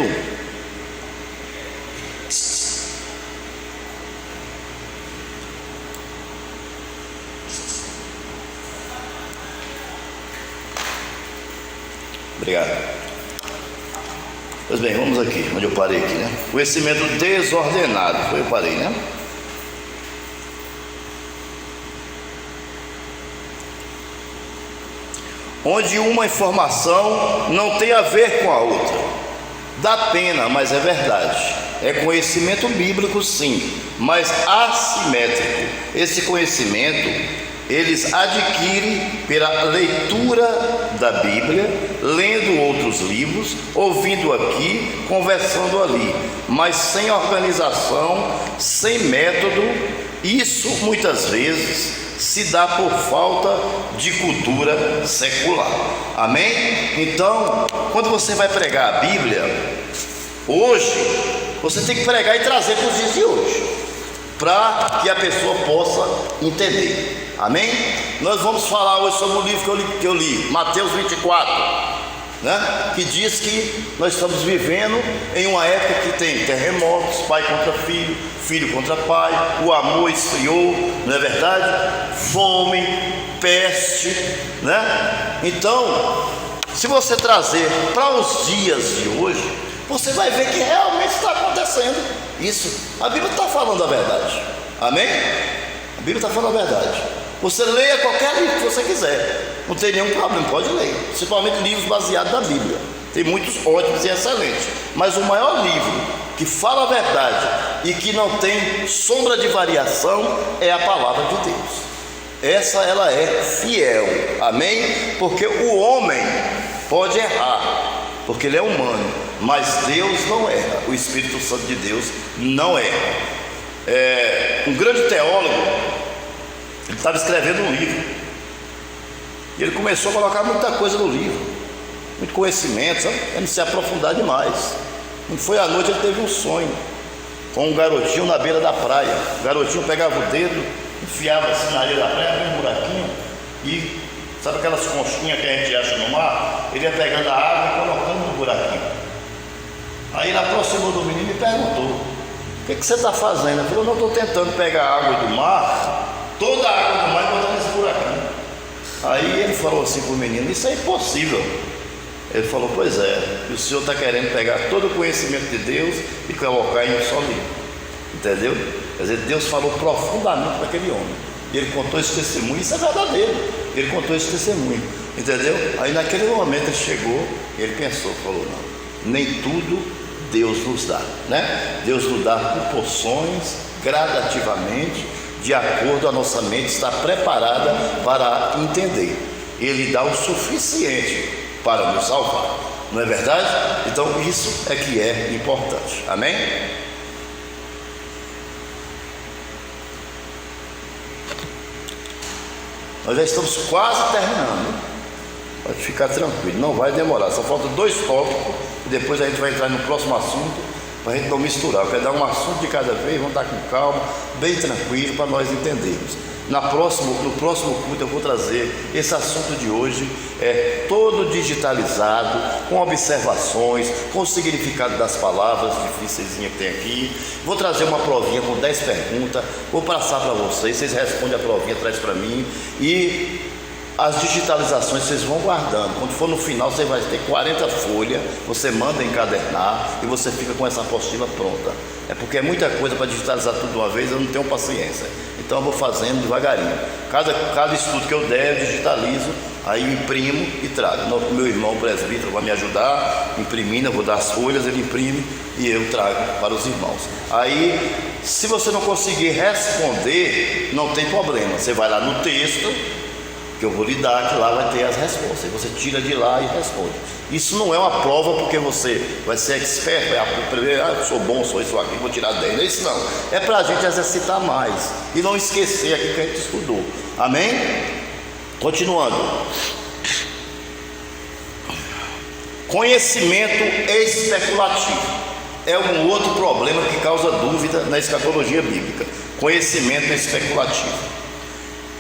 obrigado. Pois bem, vamos aqui, onde eu parei aqui, Conhecimento desordenado, foi eu parei, Onde uma informação não tem a ver com a outra. Dá pena, mas é verdade. É conhecimento bíblico, sim, mas assimétrico. Esse conhecimento eles adquirem pela leitura da Bíblia, lendo outros livros, ouvindo aqui, conversando ali, mas sem organização, sem método. Isso muitas vezes se dá por falta de cultura secular. Amém? Então, quando você vai pregar a Bíblia hoje, você tem que pregar e trazer para os dias de hoje, para que a pessoa possa entender. Amém? Nós vamos falar hoje sobre o livro que eu li, Mateus 24, que diz que nós estamos vivendo em uma época que tem terremotos, pai contra filho, filho contra pai, o amor esfriou, não é verdade? Fome, peste, Então, se você trazer para os dias de hoje, você vai ver que realmente está acontecendo isso. A Bíblia está falando a verdade. Amém? A Bíblia está falando a verdade. Você leia qualquer livro que você quiser, não tem nenhum problema, pode ler, principalmente livros baseados na Bíblia. Tem muitos ótimos e excelentes, mas o maior livro que fala a verdade e que não tem sombra de variação é a palavra de Deus. Essa ela é fiel. Amém? Porque o homem pode errar, porque ele é humano, mas Deus não erra. O Espírito Santo de Deus não erra. Um grande teólogo, ele estava escrevendo um livro e ele começou a colocar muita coisa no livro, muito conhecimento, sabe? Ele se aprofundar demais. Não foi à noite, ele teve um sonho com um garotinho na beira da praia. O garotinho pegava o dedo, enfiava assim na areia da praia, abria um buraquinho e, sabe aquelas conchinhas que a gente acha no mar? Ele ia pegando a água e colocando no buraquinho. Aí ele aproximou do menino e perguntou: o que você está fazendo? Ele falou: não, estou tentando pegar a água do mar, toda a água do mar, e botar nesse buraquinho. Aí ele falou assim para o menino: isso é impossível. Ele falou: pois é, o senhor está querendo pegar todo o conhecimento de Deus e colocar em um só livro, entendeu? Quer dizer, Deus falou profundamente para aquele homem, e ele contou esse testemunho. Isso é verdadeiro, ele contou esse testemunho, entendeu? Aí naquele momento ele chegou, ele pensou, falou: não, nem tudo Deus nos dá, né? Deus nos dá por porções, gradativamente, de acordo, a nossa mente está preparada para entender. Ele dá o suficiente para nos salvar, não é verdade? Então isso é que é importante, amém? Nós já estamos quase terminando, pode ficar tranquilo, não vai demorar, só faltam 2 tópicos e depois a gente vai entrar no próximo assunto, para a gente não misturar. Eu quero dar um assunto de cada vez, vamos estar com calma, bem tranquilo, para nós entendermos. No próximo culto eu vou trazer esse assunto de hoje, todo digitalizado, com observações, com o significado das palavras difíceis que tem aqui. Vou trazer uma provinha com 10 perguntas, vou passar para vocês respondem a provinha, traz para mim, e as digitalizações vocês vão guardando. Quando for no final, você vai ter 40 folhas, você manda encadernar e você fica com essa apostila pronta. É porque é muita coisa para digitalizar tudo de uma vez, eu não tenho paciência. Então eu vou fazendo devagarinho. Cada estudo que eu der, eu digitalizo, aí eu imprimo e trago. O meu irmão presbítero vai me ajudar, imprimindo, eu vou dar as folhas, ele imprime e eu trago para os irmãos. Aí, se você não conseguir responder, não tem problema. Você vai lá no texto que eu vou lhe dar, que lá vai ter as respostas, você tira de lá e responde. Isso não é uma prova porque você vai ser expert, eu sou bom, sou isso aqui, vou tirar 10, não é isso não, é para a gente exercitar mais e não esquecer aquilo que a gente estudou, amém? Continuando, conhecimento especulativo é um outro problema que causa dúvida na escatologia bíblica. Conhecimento especulativo,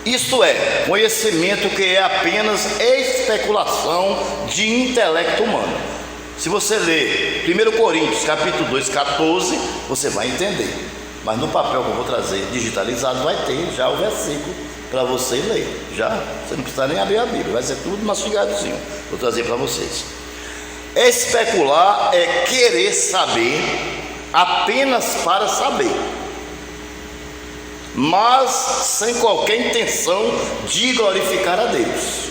isto é, conhecimento que é apenas especulação de intelecto humano. Se você ler 1 Coríntios capítulo 2, 14, você vai entender. Mas no papel que eu vou trazer digitalizado vai ter já o versículo para você ler. Já, você não precisa nem abrir a Bíblia, vai ser tudo mastigadozinho. Vou trazer para vocês. Especular é querer saber apenas para saber, mas sem qualquer intenção de glorificar a Deus,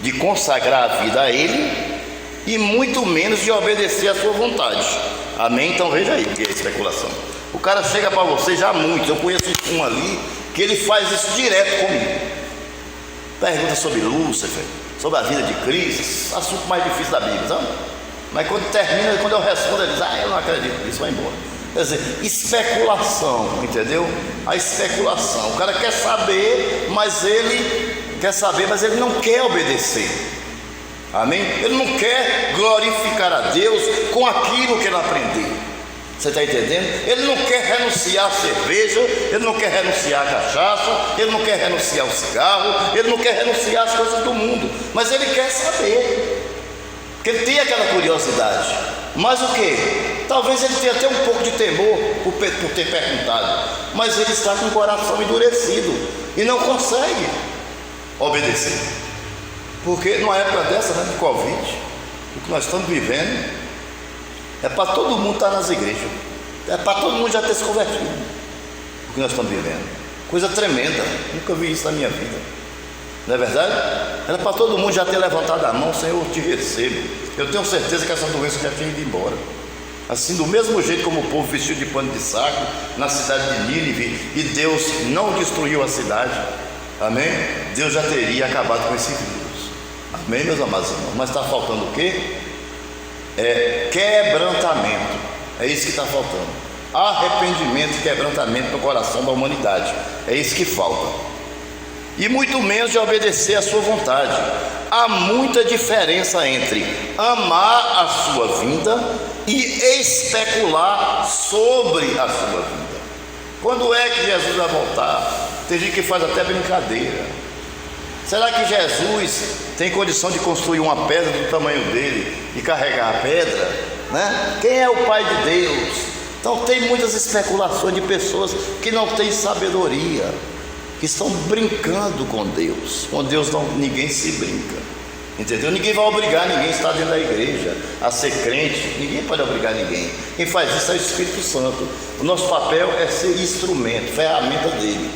de consagrar a vida a Ele e muito menos de obedecer à sua vontade, amém? Então veja aí o que é especulação. O cara chega para você, já muito, eu conheço um ali que ele faz isso direto comigo, pergunta sobre Lúcifer, sobre a vida de Cristo, assunto mais difícil da Bíblia, sabe? Mas quando termina, quando eu respondo, ele diz: eu não acredito nisso, vai embora. Quer dizer, especulação, entendeu? A especulação, o cara quer saber, mas ele não quer obedecer, amém? Ele não quer glorificar a Deus com aquilo que ele aprendeu, você está entendendo? Ele não quer renunciar à cerveja, ele não quer renunciar à cachaça, ele não quer renunciar ao cigarro, ele não quer renunciar às coisas do mundo, mas ele quer saber, porque ele tem aquela curiosidade. Mas o que? Talvez ele tenha até um pouco de temor por ter perguntado, mas ele está com o coração endurecido e não consegue obedecer, porque numa época dessa, né, de Covid, o que nós estamos vivendo é para todo mundo estar nas igrejas, é para todo mundo já ter se convertido. O que nós estamos vivendo, coisa tremenda, nunca vi isso na minha vida, não é verdade? Era para todo mundo já ter levantado a mão: Senhor, eu te recebo. Eu tenho certeza que essa doença já tinha ido embora. Assim, do mesmo jeito como o povo vestiu de pano de saco na cidade de Nínive, e Deus não destruiu a cidade, amém? Deus já teria acabado com esse vírus, amém, meus amados irmãos? Mas está faltando o quê? Quebrantamento, é isso que está faltando. Arrependimento e quebrantamento no coração da humanidade, é isso que falta. E muito menos de obedecer à sua vontade. Há muita diferença entre amar a sua vinda e especular sobre a sua vinda. Quando é que Jesus vai voltar? Tem gente que faz até brincadeira. Será que Jesus tem condição de construir uma pedra do tamanho dele e carregar a pedra? né? Quem é o Pai de Deus? Então tem muitas especulações de pessoas que não têm sabedoria, que estão brincando com Deus. Com Deus não, ninguém se brinca, entendeu? Ninguém vai obrigar ninguém a estar dentro da igreja a ser crente. Ninguém pode obrigar ninguém. Quem faz isso é o Espírito Santo. O nosso papel é ser instrumento, ferramenta dele.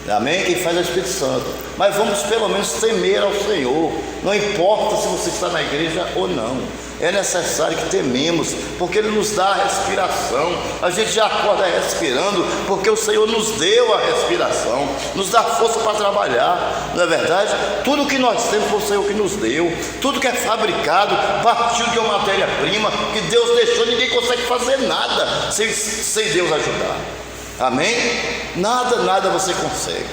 Amém? Quem faz é o Espírito Santo. Mas vamos pelo menos temer ao Senhor. Não importa se você está na igreja ou não, é necessário que tememos, porque Ele nos dá a respiração. A gente já acorda respirando, porque o Senhor nos deu a respiração, nos dá força para trabalhar, não é verdade? Tudo que nós temos foi o Senhor que nos deu. Tudo que é fabricado partiu de uma matéria-prima que Deus deixou. Ninguém consegue fazer nada sem Deus ajudar. Amém? Nada você consegue.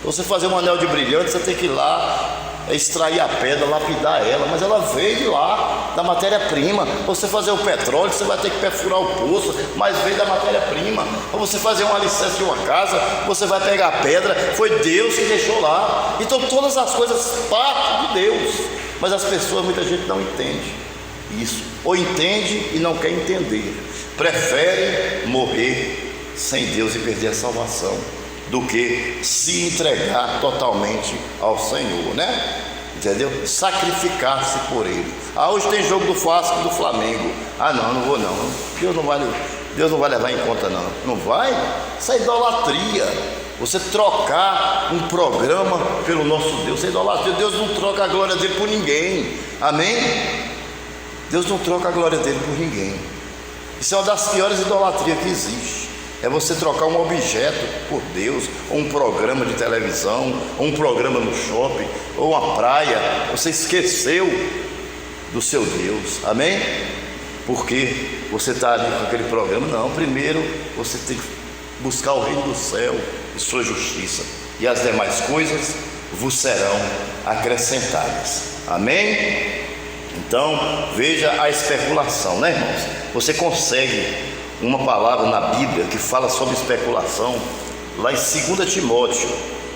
Você fazer um anel de brilhante, você tem que ir lá extrair a pedra, lapidar ela, mas ela veio de lá, da matéria-prima. Você fazer o petróleo, você vai ter que perfurar o poço, mas veio da matéria-prima. Ou você fazer um alicerce de uma casa, você vai pegar a pedra, foi Deus que deixou lá. Então todas as coisas partem de Deus, mas as pessoas, muita gente não entende isso, ou entende e não quer entender, prefere morrer sem Deus e perder a salvação, do que se entregar totalmente ao Senhor, né? Entendeu? Sacrificar-se por Ele. Hoje tem jogo do Vasco e do Flamengo. Não vou não. Deus não vai levar em conta não. Não vai? Isso é idolatria. Você trocar um programa pelo nosso Deus, isso é idolatria. Deus não troca a glória dele por ninguém. Amém? Deus não troca a glória dele por ninguém. Isso é uma das piores idolatrias que existe. É você trocar um objeto por Deus, ou um programa de televisão, ou um programa no shopping, ou uma praia. Você esqueceu do seu Deus, amém? Porque você está ali com aquele programa. Não, primeiro você tem que buscar o reino do céu e sua justiça, e as demais coisas vos serão acrescentadas, amém? Então veja a especulação, né, irmãos? Você consegue uma palavra na Bíblia que fala sobre especulação, lá em 2 Timóteo,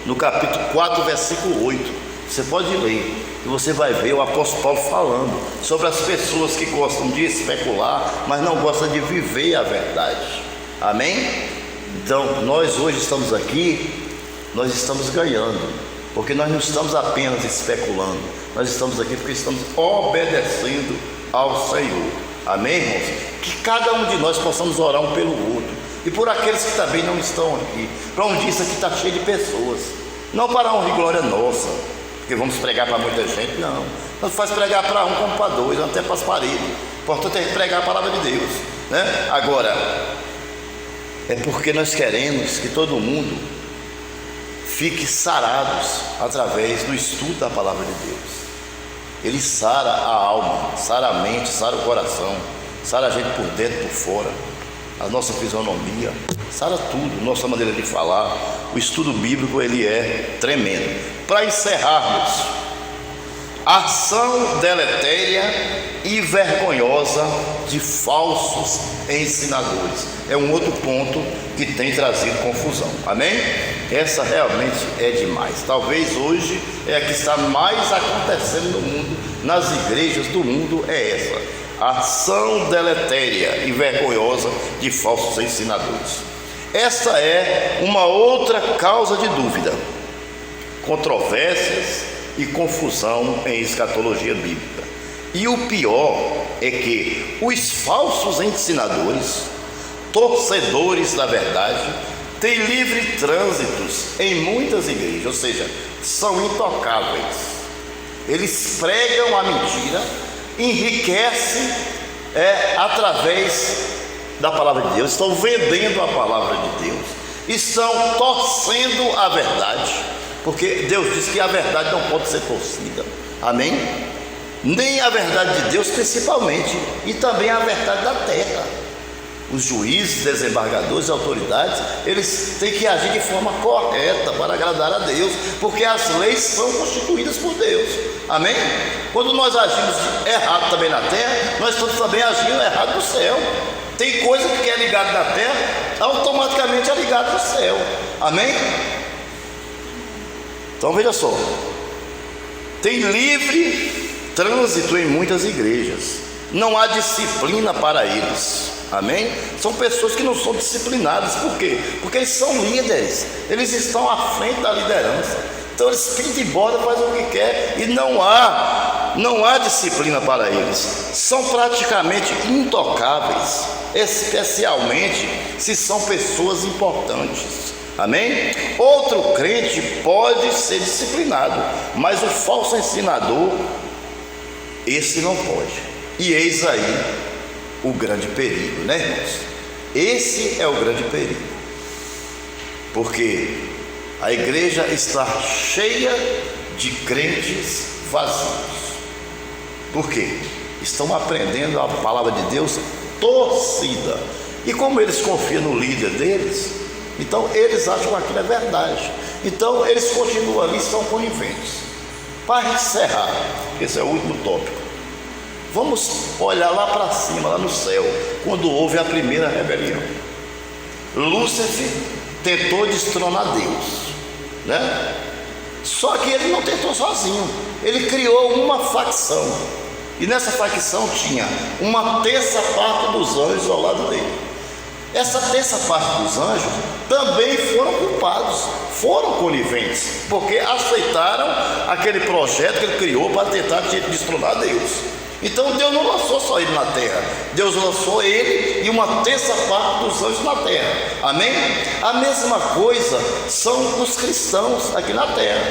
no capítulo 4, versículo 8. Você pode ler, e você vai ver o apóstolo Paulo falando sobre as pessoas que gostam de especular, mas não gostam de viver a verdade. Amém? Então, nós hoje estamos aqui, nós estamos ganhando, porque nós não estamos apenas especulando, nós estamos aqui porque estamos obedecendo ao Senhor. Amém, irmãos? Que cada um de nós possamos orar um pelo outro, e por aqueles que também não estão aqui, para um dia isso aqui está cheio de pessoas, não para a honra e glória nossa, porque vamos pregar para muita gente, não. Nós faz pregar para um como para dois, até para as paredes. O importante é pregar a palavra de Deus, né? Agora, é porque nós queremos que todo mundo fique sarados através do estudo da palavra de Deus. Ele sara a alma, sara a mente, sara o coração, sara a gente por dentro, por fora, a nossa fisionomia, sara tudo, nossa maneira de falar. O estudo bíblico, ele é tremendo. Para encerrarmos, ação deletéria e vergonhosa de falsos ensinadores é um outro ponto que tem trazido confusão, amém? Essa realmente é demais. Talvez hoje é a que está mais acontecendo no mundo, nas igrejas do mundo, é essa ação deletéria e vergonhosa de falsos ensinadores. Essa é uma outra causa de dúvida, controvérsias e confusão em escatologia bíblica. E o pior é que os falsos ensinadores, torcedores da verdade, têm livre trânsitos em muitas igrejas, ou seja, são intocáveis. Eles pregam a mentira, enriquecem através da palavra de Deus, estão vendendo a palavra de Deus, estão torcendo a verdade, porque Deus diz que a verdade não pode ser torcida, amém? Nem a verdade de Deus principalmente, e também a verdade da terra. Os juízes, desembargadores e autoridades, eles têm que agir de forma correta para agradar a Deus, porque as leis são constituídas por Deus, amém? Quando nós agimos errado também na terra, nós estamos também agindo errado no céu. Tem coisa que é ligada na terra, automaticamente é ligada no céu, amém? Então veja só, tem livre trânsito em muitas igrejas, não há disciplina para eles. Amém? São pessoas que não são disciplinadas. Por quê? Porque eles são líderes, eles estão à frente da liderança. Então eles pintam e bordam, fazem o que quer, e não há disciplina para eles. São praticamente intocáveis, especialmente se são pessoas importantes. Amém? Outro crente pode ser disciplinado, mas o falso ensinador, esse não pode. E eis aí o grande perigo, né, irmãos? Esse é o grande perigo, porque a igreja está cheia de crentes vazios. Por quê? Estão aprendendo a palavra de Deus torcida, e como eles confiam no líder deles, então eles acham que aquilo é verdade, então eles continuam ali, são coniventes. Para encerrar, esse é o último tópico, vamos olhar lá para cima, lá no céu, quando houve a primeira rebelião. Lúcifer tentou destronar Deus, né? Só que ele não tentou sozinho, ele criou uma facção, e nessa facção tinha uma terça parte dos anjos ao lado dele. Essa terça parte dos anjos também foram culpados, foram coniventes, porque aceitaram aquele projeto que ele criou para tentar destronar Deus. Então Deus não lançou só ele na terra, Deus lançou ele e uma terça parte dos anjos na terra. Amém? A mesma coisa são os cristãos aqui na terra,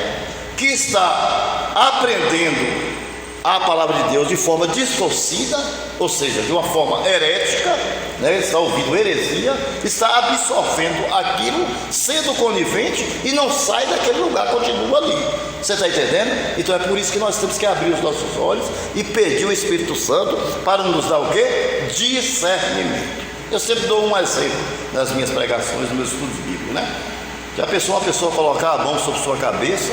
que está aprendendo a palavra de Deus de forma distorcida, ou seja, de uma forma herética, né? Está ouvindo heresia, está absorvendo aquilo, sendo conivente, e não sai daquele lugar, continua ali. Você está entendendo? Então é por isso que nós temos que abrir os nossos olhos e pedir o Espírito Santo para nos dar o quê? Discernimento. Eu sempre dou um exemplo nas minhas pregações, nos meus estudos bíblicos, né? Já pensou uma pessoa colocar a mão sobre sua cabeça,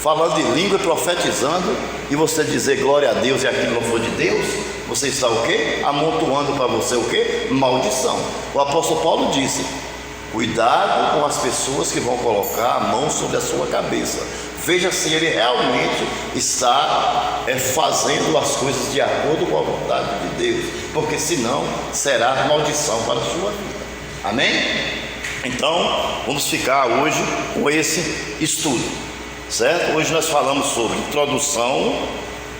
falando de língua e profetizando, e você dizer glória a Deus e aquilo não for de Deus? Você está o quê? Amontoando para você o quê? Maldição. O apóstolo Paulo disse: cuidado com as pessoas que vão colocar a mão sobre a sua cabeça. Veja se ele realmente está fazendo as coisas de acordo com a vontade de Deus, porque senão será maldição para a sua vida. Amém? Então vamos ficar hoje com esse estudo, certo? Hoje nós falamos sobre introdução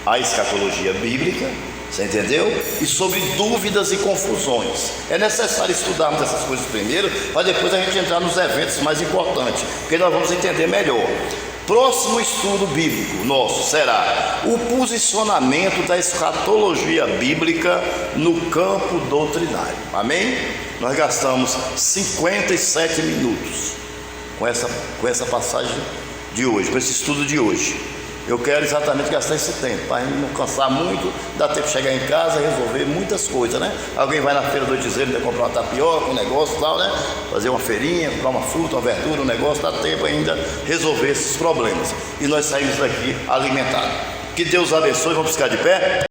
à escatologia bíblica, você entendeu? E sobre dúvidas e confusões. É necessário estudarmos essas coisas primeiro, para depois a gente entrar nos eventos mais importantes, porque nós vamos entender melhor. Próximo estudo bíblico nosso será o posicionamento da escatologia bíblica no campo doutrinário. Amém? Nós gastamos 57 minutos com essa passagem de hoje, com esse estudo de hoje. Eu quero exatamente gastar esse tempo, para não cansar muito, dá tempo de chegar em casa e resolver muitas coisas, né? Alguém vai na feira do Oitizeiro, comprar uma tapioca, um negócio e tal, né? Fazer uma feirinha, comprar uma fruta, uma verdura, um negócio, dá tempo ainda resolver esses problemas. E nós saímos daqui alimentados. Que Deus abençoe, vamos ficar de pé?